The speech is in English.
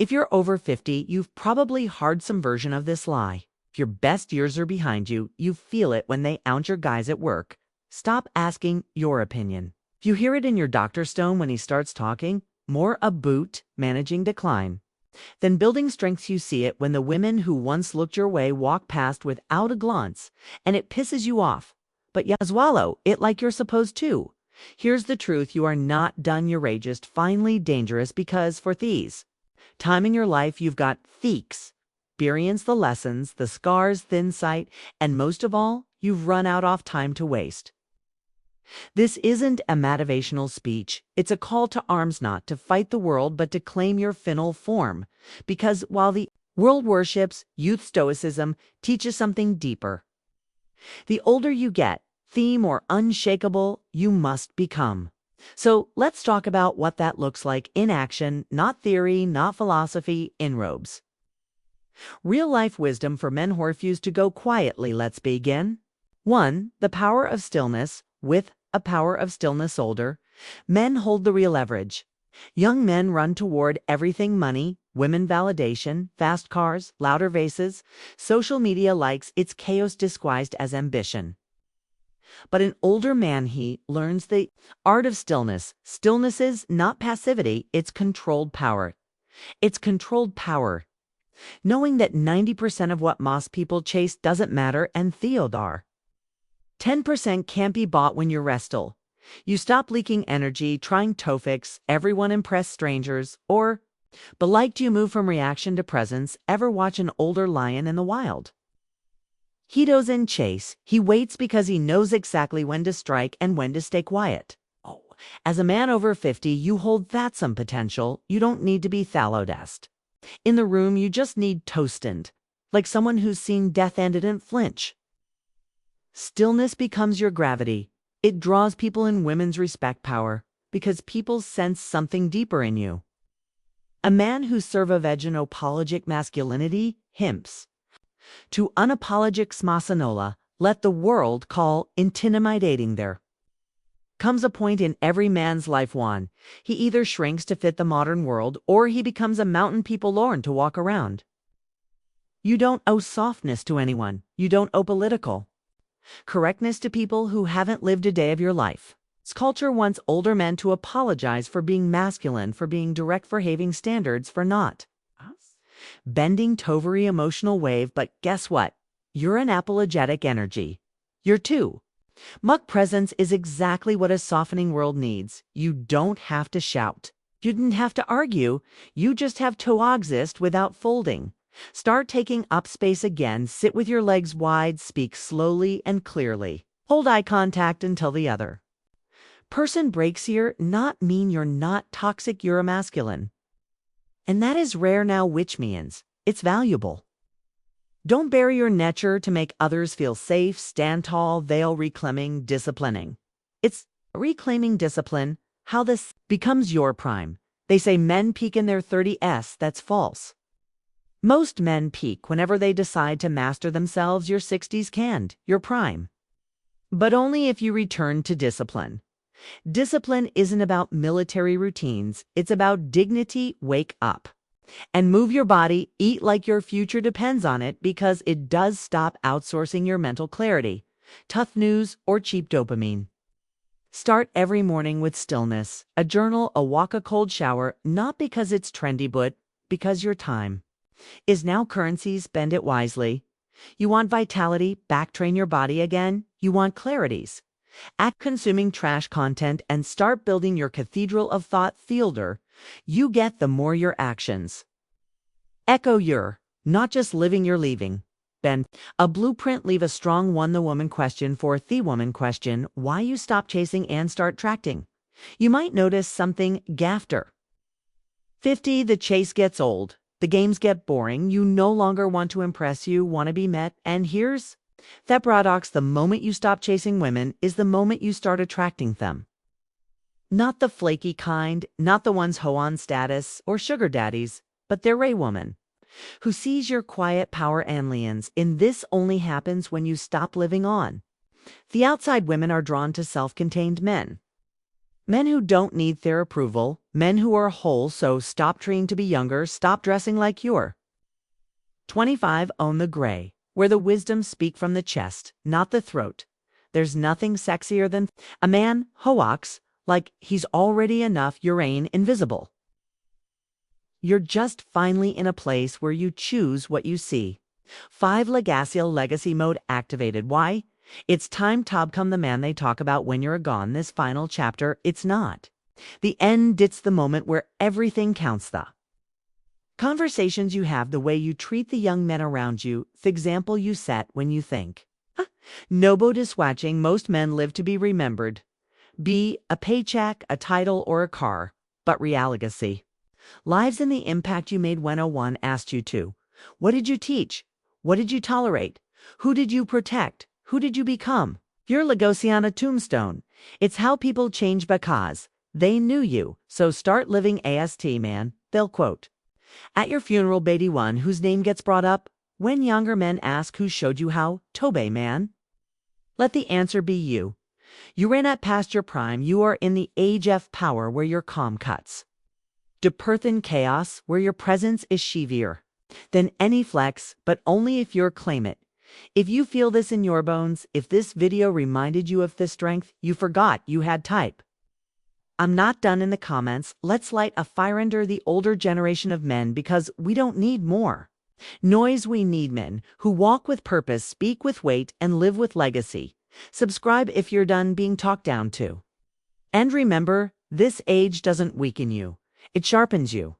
If you're over 50, you've probably heard some version of this lie. If your best years are behind you, you feel it when they ounce your guys at work. Stop asking your opinion. If you hear it in your Dr. Stone when he starts talking, more a boot, managing decline. Then building strengths, you see it when the women who once looked your way walk past without a glance, and it pisses you off. But you swallow it like you're supposed to. Here's the truth: you are not done. You're just finally dangerous, because for these time in your life, you've got theeks. Experience the lessons, the scars, thin sight, and most of all, you've run out of time to waste. This isn't a motivational speech. It's a call to arms, not to fight the world, but to claim your final form. Because while the world worships youth, Stoicism teaches something deeper. The older you get, theme or unshakable, you must become. So let's talk about what that looks like in action, not theory, not philosophy, in robes. Real-life wisdom for men who refuse to go quietly. Let's begin. 1. The power of stillness. With a power of stillness, older men hold the real leverage. Young men run toward everything: money, women, validation, fast cars, louder vases, social media likes. It's chaos disguised as ambition. But an older man, he learns the art of stillness. Stillness is not passivity, it's controlled power. It's controlled power. Knowing that 90% of what most people chase doesn't matter, and Theodore 10% can't be bought. When you're restful, you stop leaking energy, trying to fix everyone, impress strangers, or be liked. You move from reaction to presence. Ever watch an older lion in the wild? He doesn't chase, he waits, because he knows exactly when to strike and when to stay quiet. Oh, as a man over 50, you hold that some potential. You don't need to be thallowdust in the room, you just need toasted, like someone who's seen death and didn't flinch. Stillness becomes your gravity. It draws people in. Women's respect power, because people sense something deeper in you. A man who serves a unapologetic masculinity, himps to unapologetic smasanola, let the world call intimidating. There comes a point in every man's life when he either shrinks to fit the modern world, or he becomes a mountain people learn to walk around. You don't owe softness to anyone. You don't owe political correctness to people who haven't lived a day of your life. This culture wants older men to apologize for being masculine, for being direct, for having standards, for not bending to every emotional wave. But guess what? You're an apologetic energy. You're too much presence is exactly what a softening world needs. You don't have to shout. You didn't have to argue. You just have to exist without folding. Start taking up space again. Sit with your legs wide. Speak slowly and clearly. Hold eye contact until the other person breaks. Here not mean you're not toxic. You're a masculine. And that is rare now, which means it's valuable. Don't bury your nature to make others feel safe. Stand tall. They'll reclaiming disciplining. It's reclaiming discipline. How this becomes your prime. They say men peak in their 30s. That's false. Most men peak whenever they decide to master themselves. Your 60s can't. Your prime. But only if you return to discipline. Discipline isn't about military routines. It's about dignity. Wake up and move your body. Eat like your future depends on it, because it does. Stop outsourcing your mental clarity, tough news, or cheap dopamine. Start every morning with stillness, a journal, a walk, a cold shower, not because it's trendy, but because your time is now currency. Spend it wisely. You want vitality? Backtrain your body again. You want clarities? Act consuming trash content and start building your cathedral of thought. Fielder, you get the more your actions echo your, not just living, you're leaving. Ben, a blueprint. Leave a strong one. The woman question. For the woman question, why you stop chasing and start tracting. You might notice something after 50. The chase gets old. The games get boring. You no longer want to impress. You want to be met. And here's that paradox: the moment you stop chasing women is the moment you start attracting them. Not the flaky kind, not the ones who on status or sugar daddies, but they're a woman who sees your quiet power and leans in. This only happens when you stop living on the outside. Women are drawn to self-contained men Men who don't need their approval, men who are whole, so stop trying to be younger, stop dressing like you're 25. Own the gray, where the wisdom speak from the chest, not the throat. There's nothing sexier than a man hoax like he's already enough urine invisible. You're just finally in a place where you choose what you see. 5. Legacial legacy mode activated. Why? It's time to become the man they talk about when you're gone. This final chapter, it's not the end, it's the moment where everything counts. The conversations you have, the way you treat the young men around you, the example you set when you think. Nobo diswatching, most men live to be remembered. Be a paycheck, a title, or a car, but legacy. Lives in the impact you made when 01 asked you to. What did you teach? What did you tolerate? Who did you protect? Who did you become? Your legacy on a tombstone. It's how people change because they knew you, so start living AST, man, they'll quote. At your funeral, Beatty one whose name gets brought up, when younger men ask who showed you how, Tobe, man. Let the answer be you. You ran at past your prime, you are in the age of power where your calm cuts. Deperthan chaos, where your presence is sheavier than any flex, but only if you claim it. If you feel this in your bones, if this video reminded you of this strength, you forgot you had type. I'm not done in the comments. Let's light a fire under the older generation of men because we don't need more noise. We need men who walk with purpose, speak with weight, and live with legacy. Subscribe if you're done being talked down to. And remember, this age doesn't weaken you. It sharpens you.